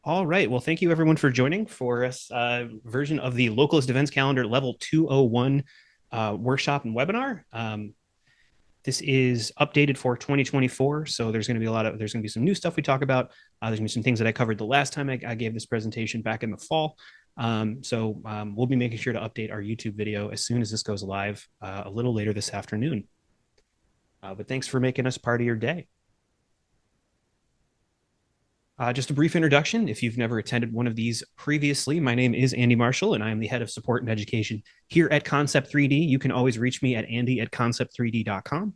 All right. Well, thank you everyone for joining for us version of the Localist Events Calendar Level 201 workshop and webinar. This is updated for 2024, so there's going to be there's going to be some new stuff we talk about. There's going to be some things that I covered the last time I gave this presentation back in the fall. We'll be making sure to update our YouTube video as soon as this goes live a little later this afternoon. But thanks for making us part of your day. Just a brief introduction. If you've never attended one of these previously, my name is Andy Marshall, and I am the head of support and education here at Concept 3D. You can always reach me at andy@concept3d.com.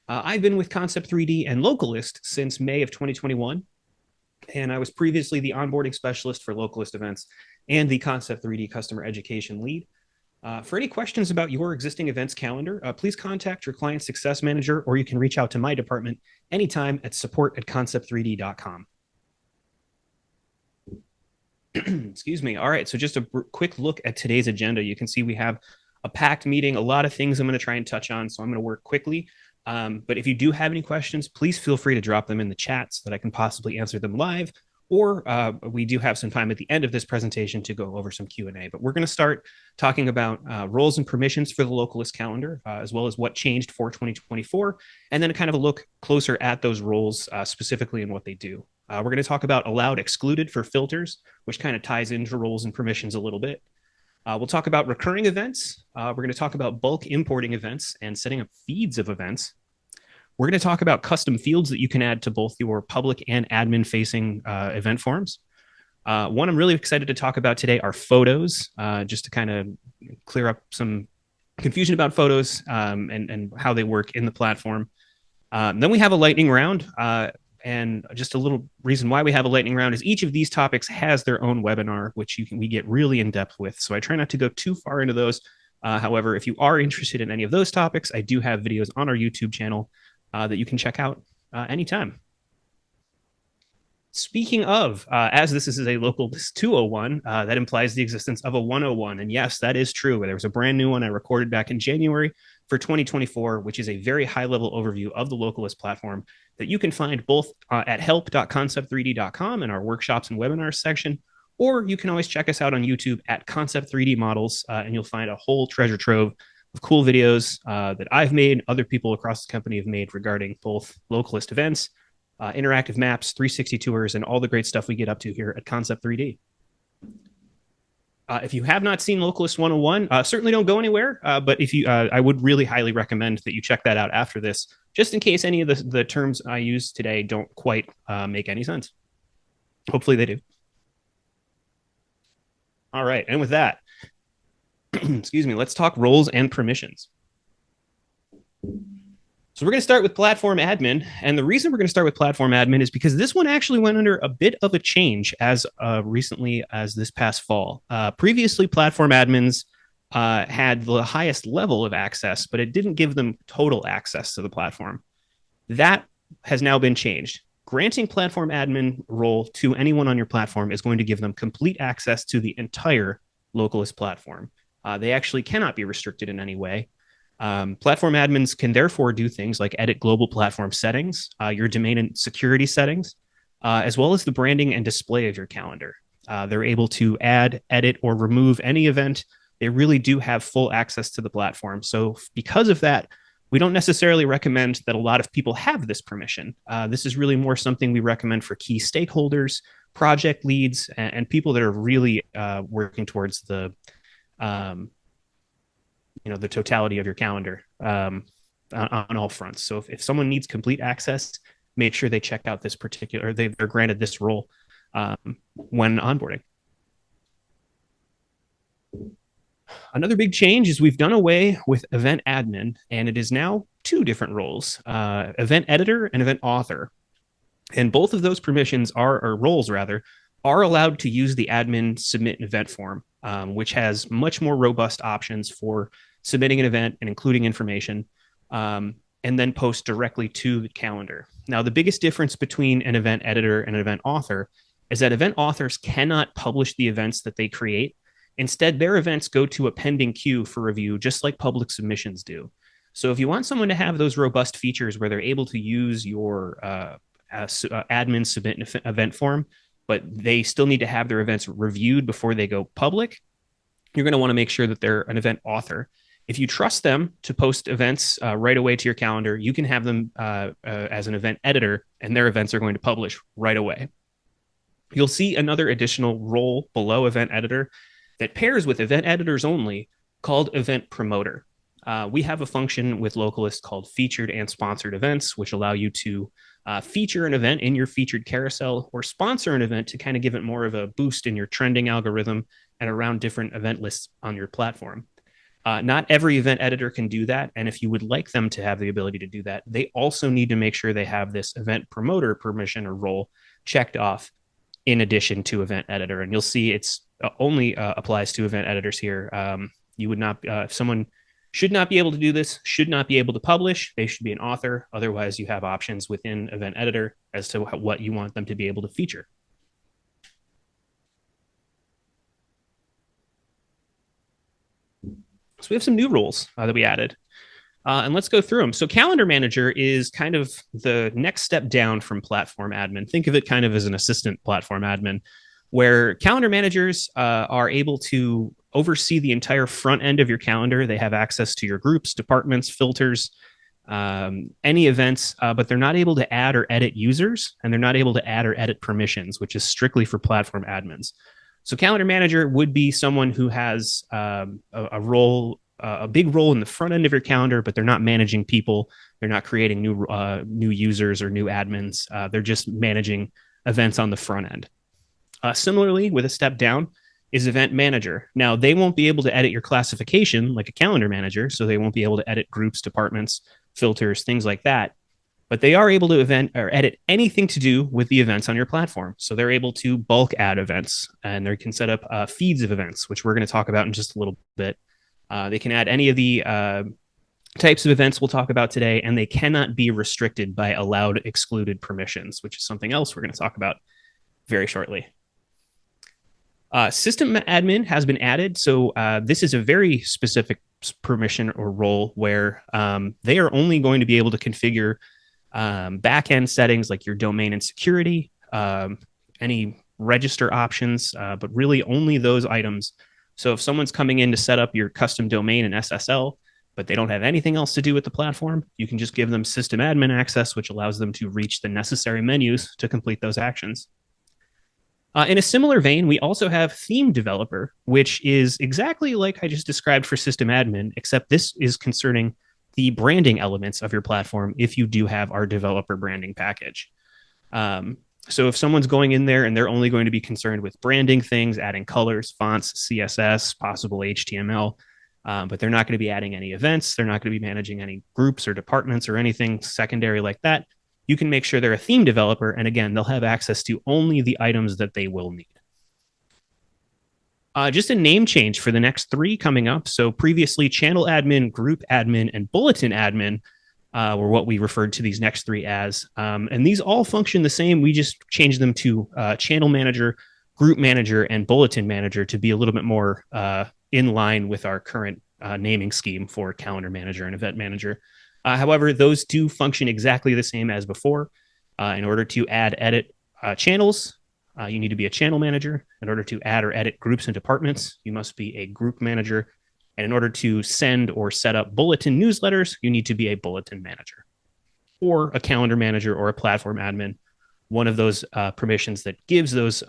I've been with Concept 3D and Localist since May of 2021, and I was previously the onboarding specialist for Localist events and the Concept 3D customer education lead. For any questions about your existing events calendar, please contact your client success manager, or you can reach out to my department anytime at support@concept3d.com. Excuse me. All right. So just a quick look at today's agenda. You can see we have a packed meeting, a lot of things I'm going to try and touch on. So I'm going to work quickly. But if you do have any questions, please feel free to drop them in the chat so that I can possibly answer them live. Or we do have some time at the end of this presentation to go over some Q&A. But we're going to start talking about roles and permissions for the Localist calendar, as well as what changed for 2024, and then kind of a look closer at those roles specifically and what they do. We're going to talk about allowed excluded for filters, which kind of ties into roles and permissions a little bit. We'll talk about recurring events. We're going to talk about bulk importing events and setting up feeds of events. We're going to talk about custom fields that you can add to both your public and admin facing event forms. One I'm really excited to talk about today are photos, just to kind of clear up some confusion about photos and how they work in the platform. Then we have a lightning round. And just a little reason why we have a lightning round is each of these topics has their own webinar, which we get really in depth with. So I try not to go too far into those. However, if you are interested in any of those topics, I do have videos on our YouTube channel that you can check out anytime. Speaking of, as this is a Localist 201, that implies the existence of a 101. And yes, that is true. There was a brand new one I recorded back in January for 2024, which is a very high-level overview of the Localist platform that you can find both at help.concept3d.com in our workshops and webinars section, or you can always check us out on YouTube at Concept 3D Models, and you'll find a whole treasure trove of cool videos that I've made, other people across the company have made regarding both Localist events, interactive maps, 360 tours, and all the great stuff we get up to here at Concept 3D. If you have not seen Localist 101, certainly don't go anywhere. But if you, I would really highly recommend that you check that out after this, just in case any of the terms I use today don't quite make any sense. Hopefully they do. All right, and with that, excuse me, let's talk roles and permissions. So we're going to start with platform admin. And the reason we're going to start with platform admin is because this one actually went under a bit of a change as recently as this past fall. Previously, platform admins had the highest level of access, but it didn't give them total access to the platform. That has now been changed. Granting platform admin role to anyone on your platform is going to give them complete access to the entire Localist platform. They actually cannot be restricted in any way. Platform admins can therefore do things like edit global platform settings, your domain and security settings, as well as the branding and display of your calendar. They're able to add, edit, or remove any event. They really do have full access to the platform. So because of that, we don't necessarily recommend that a lot of people have this permission. This is really more something we recommend for key stakeholders, project leads, and people that are really working towards the the totality of your calendar on all fronts. So if someone needs complete access, make sure they check out this particular, they're granted this role when onboarding. Another big change is we've done away with event admin, and it is now two different roles, event editor and event author. And both of those permissions or roles rather, are allowed to use the admin submit an event form, which has much more robust options for submitting an event and including information, and then post directly to the calendar. Now, the biggest difference between an event editor and an event author is that event authors cannot publish the events that they create. Instead, their events go to a pending queue for review, just like public submissions do. So if you want someone to have those robust features where they're able to use your admin submit an event form, but they still need to have their events reviewed before they go public, you're going to want to make sure that they're an event author. If you trust them to post events right away to your calendar, you can have them as an event editor, and their events are going to publish right away. You'll see another additional role below event editor that pairs with event editors only called event promoter. We have a function with Localist called featured and sponsored events, which allow you to feature an event in your featured carousel or sponsor an event to kind of give it more of a boost in your trending algorithm and around different event lists on your platform. Not every event editor can do that. And if you would like them to have the ability to do that, they also need to make sure they have this event promoter permission or role checked off in addition to event editor. And you'll see it's only applies to event editors here. You would not, if someone should not be able to do this, should not be able to publish, they should be an author. Otherwise, you have options within event editor as to what you want them to be able to feature. So we have some new rules that we added. And let's go through them. So calendar manager is kind of the next step down from platform admin. Think of it kind of as an assistant platform admin, where calendar managers are able to oversee the entire front end of your calendar. They have access to your groups, departments, filters, any events, but they're not able to add or edit users, and they're not able to add or edit permissions, which is strictly for platform admins. So calendar manager would be someone who has a role, a big role in the front end of your calendar, but they're not managing people. They're not creating new users or new admins. They're just managing events on the front end. Similarly, with a step down is event manager. Now, they won't be able to edit your classification like a calendar manager, so they won't be able to edit groups, departments, filters, things like that. But they are able to event or edit anything to do with the events on your platform. So they're able to bulk add events, and they can set up feeds of events, which we're going to talk about in just a little bit. They can add any of the types of events we'll talk about today, and they cannot be restricted by allowed excluded permissions, which is something else we're going to talk about very shortly. System admin has been added. So this is a very specific permission or role where they are only going to be able to configure backend settings like your domain and security, any register options, but really only those items. So if someone's coming in to set up your custom domain and SSL, but they don't have anything else to do with the platform, you can just give them system admin access, which allows them to reach the necessary menus to complete those actions. In a similar vein, we also have theme developer, which is exactly like I just described for system admin, except this is concerning the branding elements of your platform if you do have our developer branding package. So if someone's going in there and they're only going to be concerned with branding things, adding colors, fonts, CSS, possible HTML, but they're not going to be adding any events, they're not going to be managing any groups or departments or anything secondary like that, you can make sure they're a theme developer. And again, they'll have access to only the items that they will need. Just a name change for the next three coming up. So previously, channel admin, group admin, and bulletin admin were what we referred to these next three as. And these all function the same. We just changed them to channel manager, group manager, and bulletin manager to be a little bit more in line with our current naming scheme for calendar manager and event manager. However, those do function exactly the same as before. In order to add, edit channels, you need to be a channel manager. In order to add or edit groups and departments, you must be a group manager. And in order to send or set up bulletin newsletters, you need to be a bulletin manager or a calendar manager or a platform admin. One of those permissions that gives those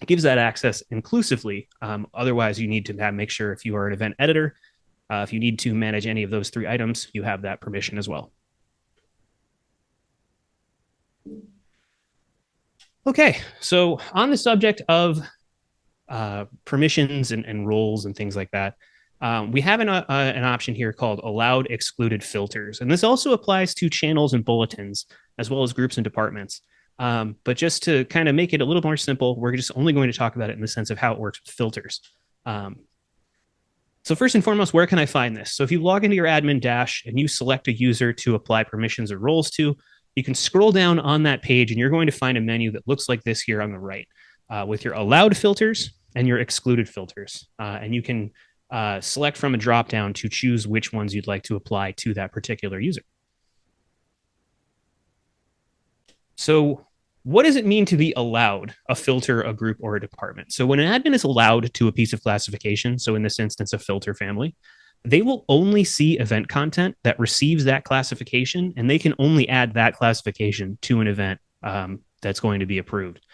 gives that access inclusively. Otherwise, you need to make sure if you are an event editor, if you need to manage any of those three items, you have that permission as well. Okay, so on the subject of permissions and roles and things like that, we have an option here called allowed excluded filters. And this also applies to channels and bulletins, as well as groups and departments. But just to kind of make it a little more simple, we're just only going to talk about it in the sense of how it works with filters. So first and foremost, where can I find this? So if you log into your admin dash and you select a user to apply permissions or roles to, you can scroll down on that page and you're going to find a menu that looks like this here on the right with your allowed filters and your excluded filters. And you can select from a dropdown to choose which ones you'd like to apply to that particular user. So What does it mean to be allowed a filter, a group, or a department? So when an admin is allowed to a piece of classification, so in this instance, a filter family, they will only see event content that receives that classification, and they can only add that classification to an event that's going to be approved.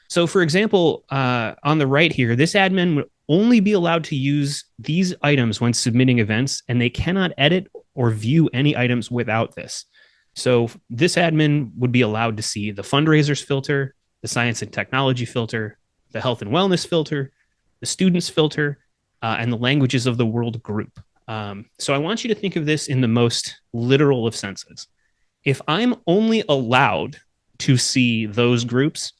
So, for example, on the right here, this admin would only be allowed to use these items when submitting events, and they cannot edit or view any items without this. So, this admin would be allowed to see the fundraisers filter, the science and technology filter, the health and wellness filter, the students filter, and the languages of the world group. So, I want you to think of this in the most literal of senses. If I'm only allowed to see those groups,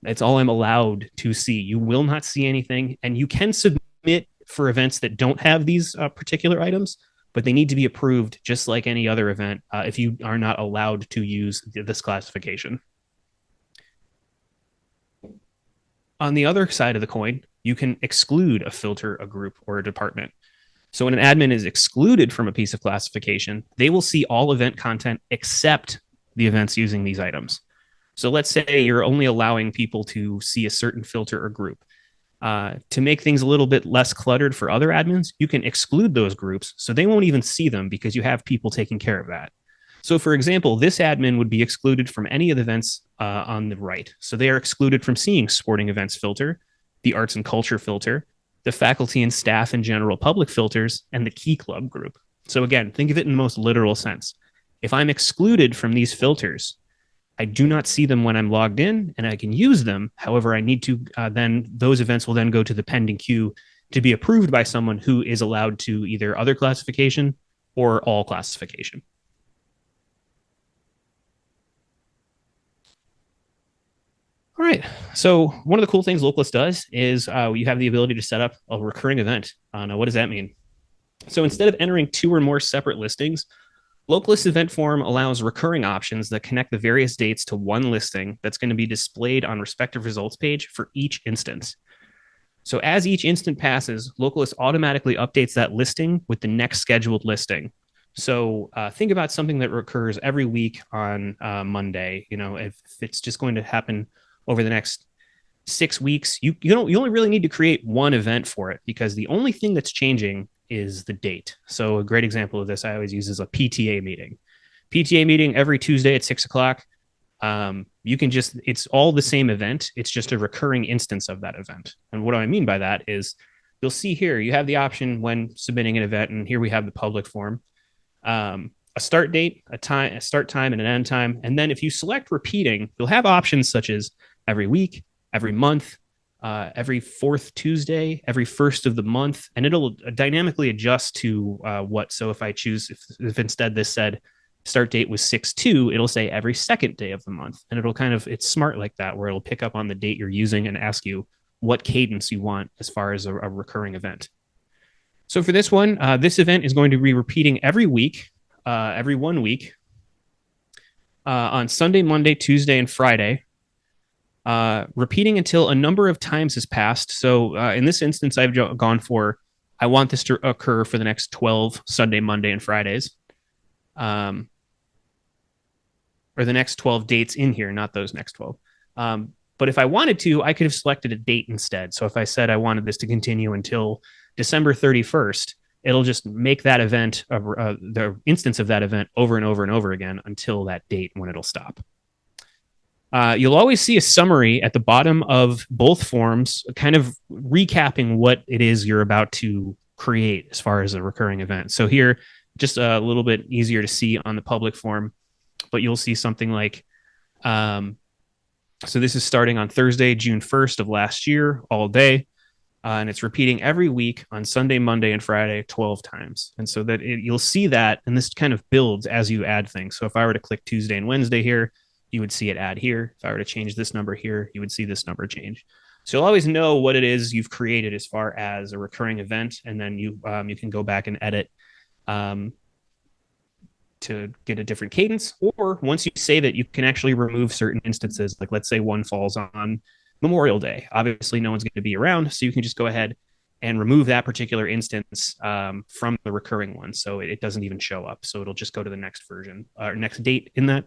that's all I'm allowed to see. You will not see anything, and you can submit for events that don't have these particular items, but they need to be approved just like any other event if you are not allowed to use this classification. On the other side of the coin, you can exclude a filter, a group, or a department. So when an admin is excluded from a piece of classification, they will see all event content except the events using these items. So let's say you're only allowing people to see a certain filter or group. To make things a little bit less cluttered for other admins, you can exclude those groups so they won't even see them because you have people taking care of that. So, for example, this admin would be excluded from any of the events on the right. So they are excluded from seeing sporting events filter, the arts and culture filter, the faculty and staff and general public filters, and the key club group. So, again, think of it in the most literal sense. If I'm excluded from these filters, I do not see them when I'm logged in, and I can use them. However, I need to then those events will then go to the pending queue to be approved by someone who is allowed to either other classification or all classification. All right. So one of the cool things Localist does is you have the ability to set up a recurring event. Now, what does that mean? So instead of entering two or more separate listings, Localist event form allows recurring options that connect the various dates to one listing that's going to be displayed on respective results page for each instance. So as each instant passes, Localist automatically updates that listing with the next scheduled listing. So think about something that recurs every week on Monday. You know, if it's just going to happen over the next 6 weeks, you only really need to create one event for it because the only thing that's changing is the date. So a great example of this I always use is a PTA meeting. PTA meeting every Tuesday at 6 o'clock. You can just, it's all the same event. It's just a recurring instance of that event. And what do I mean by that is you'll see here, you have the option when submitting an event, and here we have the public form, a start date, a start time, and an end time. And then if you select repeating, you'll have options such as every week, every month, every fourth Tuesday, every first of the month, and it'll dynamically adjust to what. So if I choose, if instead this said start date was 6/2, it'll say every second day of the month, and it'll kind of, it's smart like that, where it'll pick up on the date you're using and ask you what cadence you want as far as a recurring event. So for this one, this event is going to be repeating every week, every 1 week, on Sunday, Monday, Tuesday, and Friday, repeating until a number of times has passed. So in this instance, I've gone for, I want this to occur for the next 12 Sunday, Monday, and Fridays. Or the next 12 dates in here, not those next 12. But if I wanted to, I could have selected a date instead. So if I said I wanted this to continue until December 31st, it'll just make that event, the instance of that event, over and over and over again until that date when it'll stop. You'll always see a summary at the bottom of both forms, kind of recapping what it is you're about to create as far as a recurring event. So here, just a little bit easier to see on the public form, but you'll see something like, so this is starting on Thursday, June 1st of last year, all day. And it's repeating every week on Sunday, Monday, and Friday 12 times. And so that you'll see that, and this kind of builds as you add things. So if I were to click Tuesday and Wednesday here, you would see it add here. If I were to change this number here, you would see this number change. So you'll always know what it is you've created as far as a recurring event, and then you can go back and edit to get a different cadence. Or once you save it, you can actually remove certain instances. Like let's say one falls on Memorial Day. Obviously, no one's going to be around, so you can just go ahead and remove that particular instance from the recurring one, so it doesn't even show up. So it'll just go to the next version or next date in that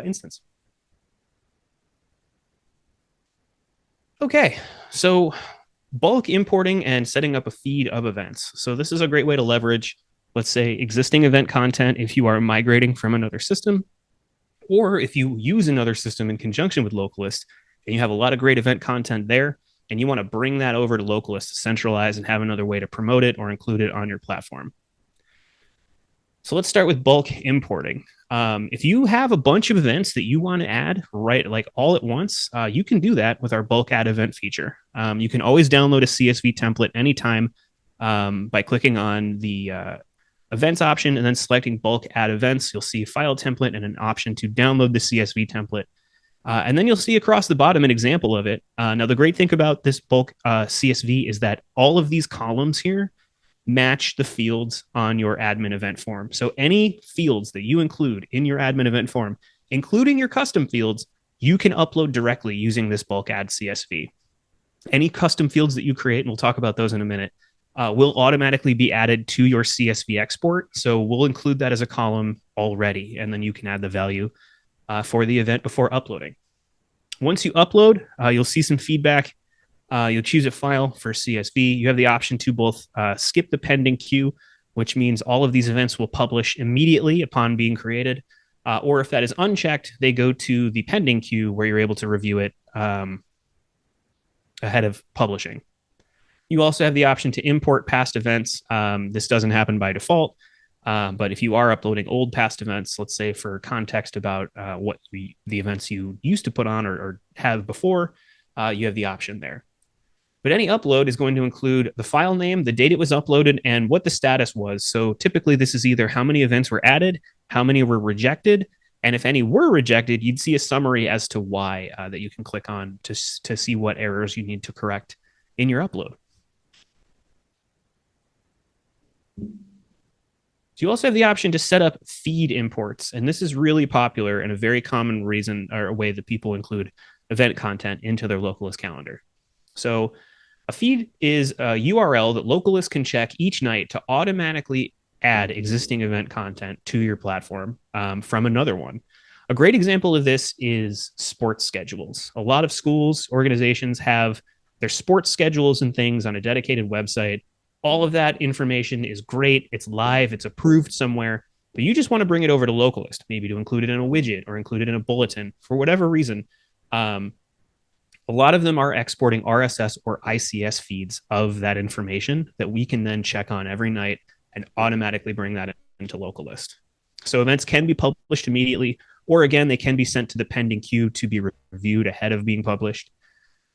instance. Okay, so bulk importing and setting up a feed of events. So this is a great way to leverage, let's say, existing event content if you are migrating from another system, or if you use another system in conjunction with Localist and you have a lot of great event content there and you want to bring that over to Localist to centralize and have another way to promote it or include it on your platform. So let's start with bulk importing. If you have a bunch of events that you want to add right like all at once, you can do that with our bulk add event feature. You can always download a CSV template anytime by clicking on the events option and then selecting bulk add events. You'll see file template and an option to download the CSV template. And then you'll see across the bottom an example of it. Now, the great thing about this bulk CSV is that all of these columns here match the fields on your admin event form. So any fields that you include in your admin event form, including your custom fields, you can upload directly using this bulk add CSV. Any custom fields that you create, and we'll talk about those in a minute, will automatically be added to your CSV export. So we'll include that as a column already, and then you can add the value for the event before uploading. Once you upload, you'll see some feedback. You'll choose a file for CSV. You have the option to both skip the pending queue, which means all of these events will publish immediately upon being created. Or if that is unchecked, they go to the pending queue where you're able to review it ahead of publishing. You also have the option to import past events. This doesn't happen by default, but if you are uploading old past events, let's say for context about what the events you used to put on or have before, you have the option there. But any upload is going to include the file name, the date it was uploaded, and what the status was. So typically, this is either how many events were added, how many were rejected, and if any were rejected, you'd see a summary as to why that you can click on to see what errors you need to correct in your upload. So you also have the option to set up feed imports, and this is really popular and a very common reason or a way that people include event content into their Localist calendar. So a feed is a URL that Localist can check each night to automatically add existing event content to your platform from another one. A great example of this is sports schedules. A lot of schools, organizations have their sports schedules and things on a dedicated website. All of that information is great. It's live, it's approved somewhere, but you just want to bring it over to Localist, maybe to include it in a widget or include it in a bulletin for whatever reason. A lot of them are exporting RSS or ICS feeds of that information that we can then check on every night and automatically bring that into Localist. So events can be published immediately, or again, they can be sent to the pending queue to be reviewed ahead of being published.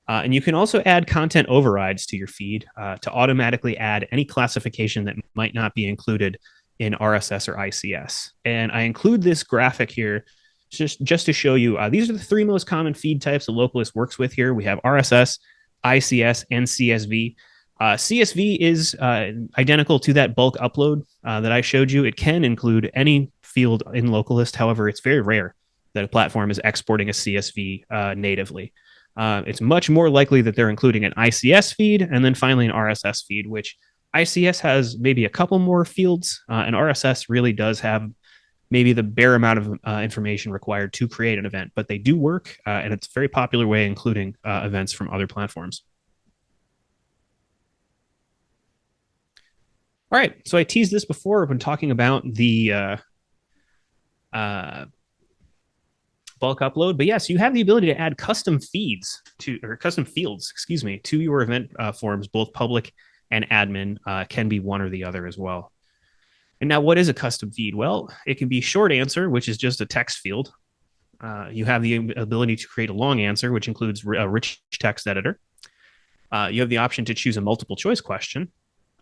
And you can also add content overrides to your feed to automatically add any classification that might not be included in RSS or ICS. And I include this graphic here just to show you, these are the three most common feed types that Localist works with here. We have RSS, ICS, and CSV. CSV is identical to that bulk upload that I showed you. It can include any field in Localist. However, it's very rare that a platform is exporting a CSV natively. It's much more likely that they're including an ICS feed and then finally an RSS feed, which ICS has maybe a couple more fields, and RSS really does have maybe the bare amount of information required to create an event, but they do work, and it's a very popular way, including events from other platforms. All right, so I teased this before when talking about the bulk upload, but yes, you have the ability to add custom feeds to, or custom fields, excuse me, to your event forms. Both public and admin can be one or the other as well. And now, what is a custom feed? Well, it can be short answer, which is just a text field. You have the ability to create a long answer, which includes a rich text editor. You have the option to choose a multiple choice question.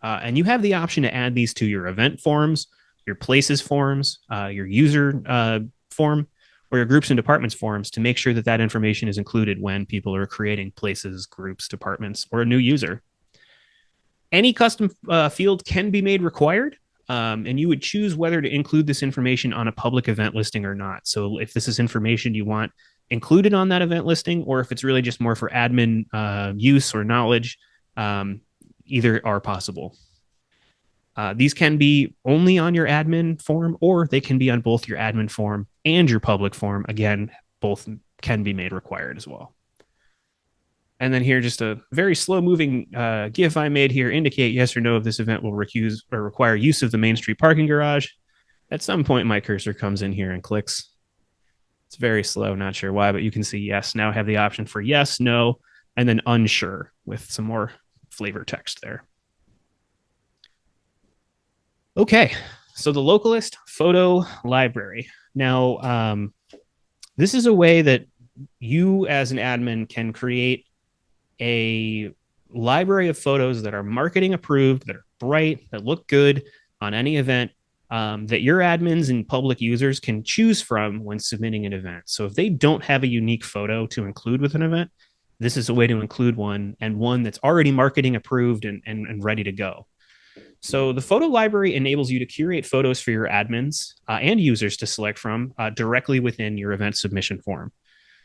And you have the option to add these to your event forms, your places forms, your user form, or your groups and departments forms to make sure that that information is included when people are creating places, groups, departments, or a new user. Any custom field can be made required. And you would choose whether to include this information on a public event listing or not. So if this is information you want included on that event listing, or if it's really just more for admin use or knowledge, either are possible. These can be only on your admin form, or they can be on both your admin form and your public form. Again, both can be made required as well. And then here, just a very slow moving GIF I made here, indicate yes or no if this event will recuse or require use of the Main Street parking garage. At some point, my cursor comes in here and clicks. It's very slow, not sure why, but you can see yes. Now I have the option for yes, no, and then unsure with some more flavor text there. Okay, so the Localist photo library. Now, this is a way that you as an admin can create a library of photos that are marketing approved, that are bright, that look good on any event, that your admins and public users can choose from when submitting an event. So if they don't have a unique photo to include with an event, this is a way to include one, and one that's already marketing approved and ready to go. So the photo library enables you to curate photos for your admins and users to select from directly within your event submission form.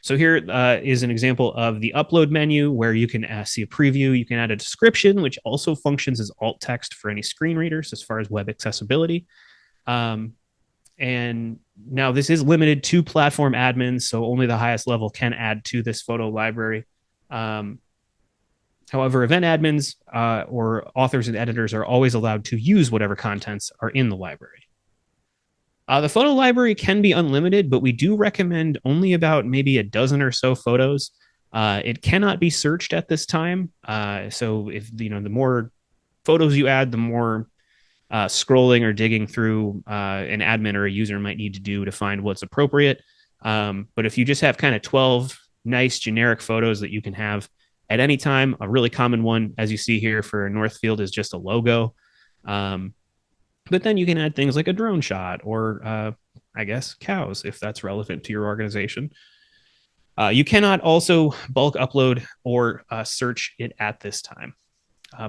So here is an example of the upload menu where you can see a preview. You can add a description, which also functions as alt text for any screen readers as far as web accessibility. And now this is limited to platform admins, so only the highest level can add to this photo library. However, event admins or authors and editors are always allowed to use whatever contents are in the library. The photo library can be unlimited, but we do recommend only about maybe a dozen or so photos. It cannot be searched at this time. So if the more photos you add, the more scrolling or digging through an admin or a user might need to do to find what's appropriate. But if you just have kind of 12 nice generic photos that you can have at any time, a really common one, as you see here for Northfield, is just a logo. But then you can add things like a drone shot or, I guess, cows, if that's relevant to your organization. You cannot also bulk upload or search it at this time.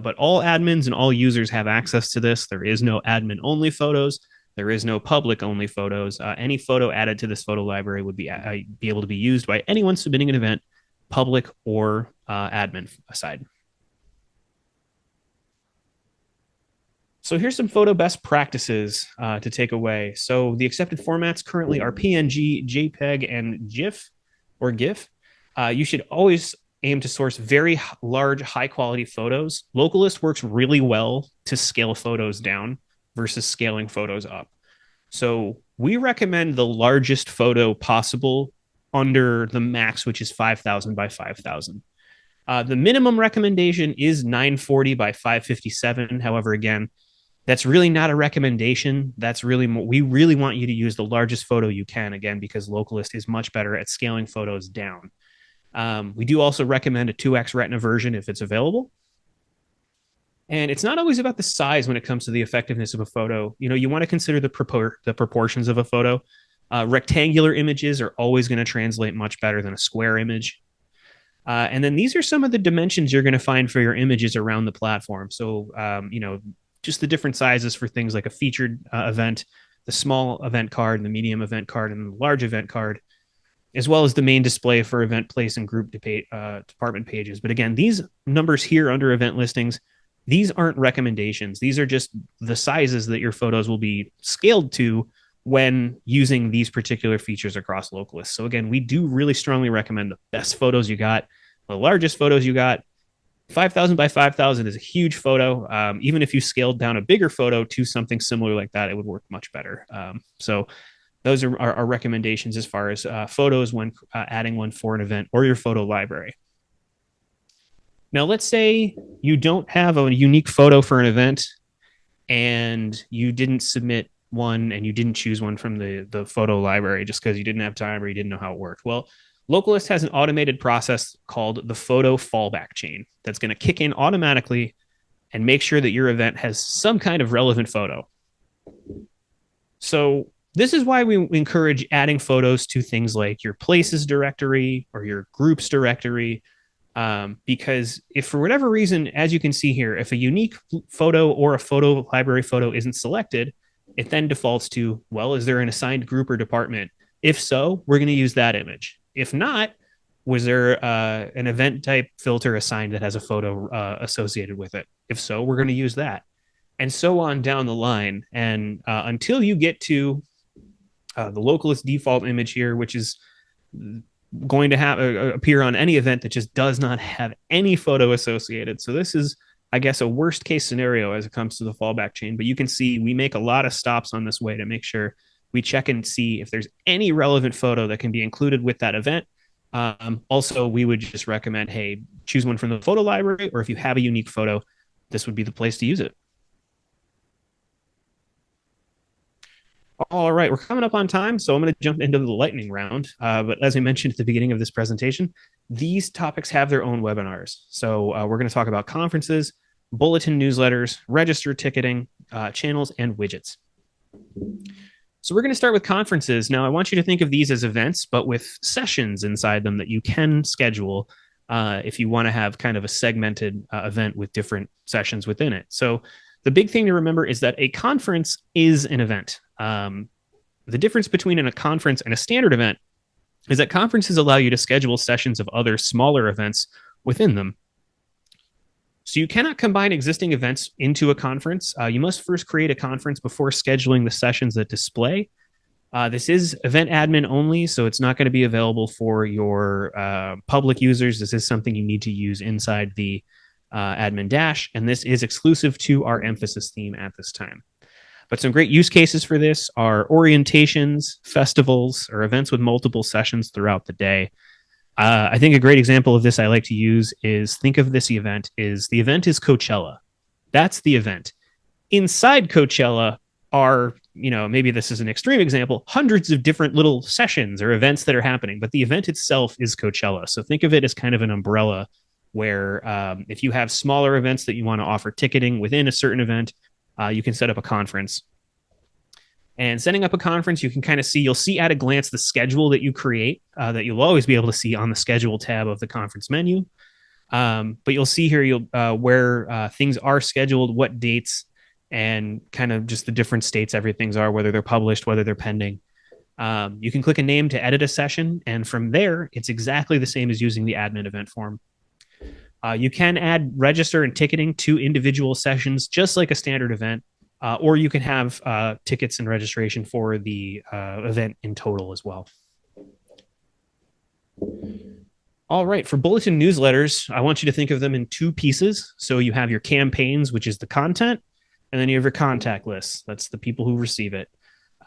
But all admins and all users have access to this. There is no admin-only photos. There is no public-only photos. Any photo added to this photo library would be able to be used by anyone submitting an event, public or admin aside. So here's some photo best practices to take away. So the accepted formats currently are PNG, JPEG, and GIF or GIF. You should always aim to source very large, high quality photos. Localist works really well to scale photos down versus scaling photos up. So we recommend the largest photo possible under the max, which is 5,000 by 5,000. The minimum recommendation is 940 by 557. However, again, that's really not a recommendation. That's really we really want you to use the largest photo you can, again, because Localist is much better at scaling photos down. We do also recommend a 2x retina version if it's available. And it's not always about the size when it comes to the effectiveness of a photo. You want to consider the proportions of a photo. Rectangular images are always going to translate much better than a square image. And then these are some of the dimensions you're going to find for your images around the platform. So, just the different sizes for things like a featured event, the small event card, the medium event card, and the large event card, as well as the main display for event place and group department pages. But again, these numbers here under event listings, these aren't recommendations. These are just the sizes that your photos will be scaled to when using these particular features across Localist. So again, we do really strongly recommend the best photos you got, the largest photos you got. 5,000 by 5,000 is a huge photo. Even if you scaled down a bigger photo to something similar like that, it would work much better. So those are our recommendations as far as photos when adding one for an event or your photo library. Now, let's say you don't have a unique photo for an event and you didn't submit one and you didn't choose one from the photo library just because you didn't have time or you didn't know how it worked. Well, Localist has an automated process called the photo fallback chain that's going to kick in automatically and make sure that your event has some kind of relevant photo. So this is why we encourage adding photos to things like your places directory or your groups directory, because if for whatever reason, as you can see here, if a unique photo or a photo library photo isn't selected, it then defaults to, well, is there an assigned group or department? If so, we're going to use that image. If not, was there an event type filter assigned that has a photo associated with it? If so, we're going to use that. And so on down the line. And until you get to the Localist default image here, which is going to have appear on any event that just does not have any photo associated. So this is, I guess, a worst case scenario as it comes to the fallback chain. But you can see we make a lot of stops on this way to make sure we check and see if there's any relevant photo that can be included with that event. Also, we would just recommend, hey, choose one from the photo library, or if you have a unique photo, this would be the place to use it. All right, we're coming up on time, so I'm going to jump into the lightning round. But as I mentioned at the beginning of this presentation, these topics have their own webinars. So we're going to talk about conferences, bulletin newsletters, register ticketing, channels, and widgets. So we're going to start with conferences. Now, I want you to think of these as events, but with sessions inside them that you can schedule if you want to have kind of a segmented event with different sessions within it. So the big thing to remember is that a conference is an event. The difference between a conference and a standard event is that conferences allow you to schedule sessions of other smaller events within them. So you cannot combine existing events into a conference. You must first create a conference before scheduling the sessions that display. This is event admin only, so it's not going to be available for your public users. This is something you need to use inside the admin dash, and this is exclusive to our emphasis theme at this time. But some great use cases for this are orientations, festivals, or events with multiple sessions throughout the day. I think a great example of this I like to use is, think of this event is Coachella. That's the event. Inside Coachella are, maybe this is an extreme example, hundreds of different little sessions or events that are happening, but the event itself is Coachella. So think of it as kind of an umbrella where if you have smaller events that you want to offer ticketing within a certain event, you can set up a conference. And setting up a conference, you can kind of see, you'll see at a glance the schedule that you create that you'll always be able to see on the schedule tab of the conference menu. But you'll see here where things are scheduled, what dates, and kind of just the different states everything's are, whether they're published, whether they're pending. You can click a name to edit a session, and from there, it's exactly the same as using the admin event form. You can add register and ticketing to individual sessions, just like a standard event, or you can have tickets and registration for the event in total as well. All right, for bulletin newsletters, I want you to think of them in two pieces. So you have your campaigns, which is the content, and then you have your contact lists. That's the people who receive it.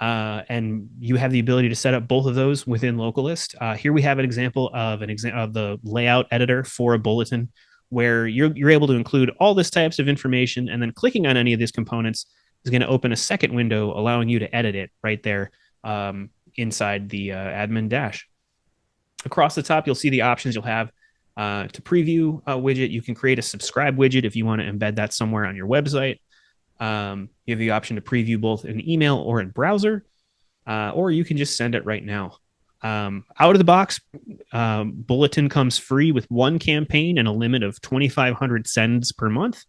And you have the ability to set up both of those within Localist. Here we have an example of the layout editor for a bulletin, where you're able to include all this types of information, and then clicking on any of these components is going to open a second window, allowing you to edit it right there inside the admin dash. Across the top, you'll see the options you'll have to preview a widget. You can create a subscribe widget if you want to embed that somewhere on your website. You have the option to preview both in email or in browser, or you can just send it right now. Out of the box, Bulletin comes free with one campaign and a limit of 2,500 sends per month.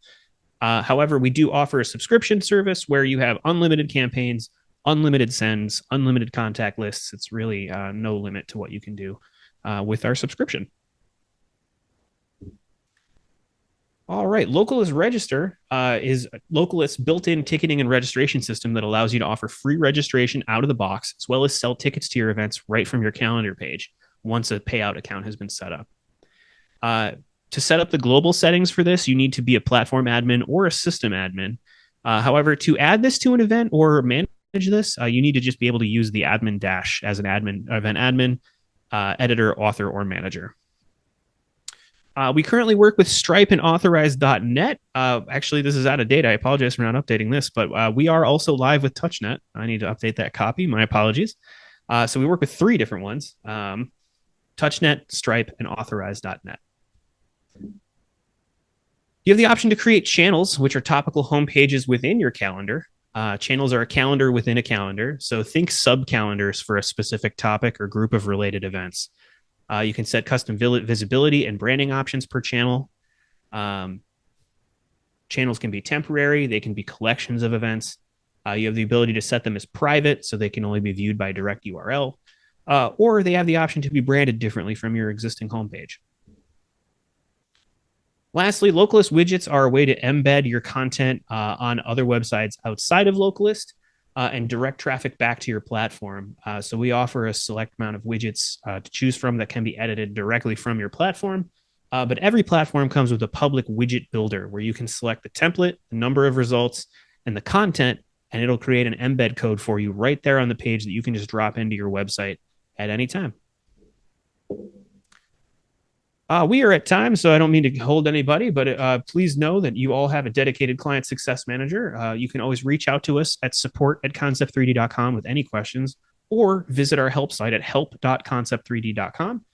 However, we do offer a subscription service where you have unlimited campaigns, unlimited sends, unlimited contact lists. It's really no limit to what you can do with our subscription. All right, Localist Register is Localist's built-in ticketing and registration system that allows you to offer free registration out of the box, as well as sell tickets to your events right from your calendar page once a payout account has been set up. To set up the global settings for this, you need to be a platform admin or a system admin. However, to add this to an event or manage this, you need to just be able to use the admin dash as an event admin, editor, author, or manager. We currently work with Stripe and Authorize.net. Actually, this is out of date. I apologize for not updating this, but we are also live with TouchNet. I need to update that copy. My apologies. So we work with 3 different ones, TouchNet, Stripe, and Authorize.net. You have the option to create channels, which are topical home pages within your calendar. Channels are a calendar within a calendar. So think sub-calendars for a specific topic or group of related events. You can set custom visibility and branding options per channel. Channels can be temporary. They can be collections of events. You have the ability to set them as private, so they can only be viewed by direct URL. Or they have the option to be branded differently from your existing homepage. Lastly, Localist widgets are a way to embed your content on other websites outside of Localist. and direct traffic back to your platform. So we offer a select amount of widgets to choose from that can be edited directly from your platform. But every platform comes with a public widget builder where you can select the template, the number of results, and the content, and it'll create an embed code for you right there on the page that you can just drop into your website at any time. We are at time, so I don't mean to hold anybody, but please know that you all have a dedicated client success manager. You can always reach out to us at support@concept3d.com with any questions, or visit our help site at help.concept3d.com.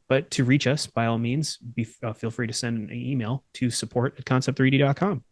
But to reach us, by all means, feel free to send an email to support@concept3d.com.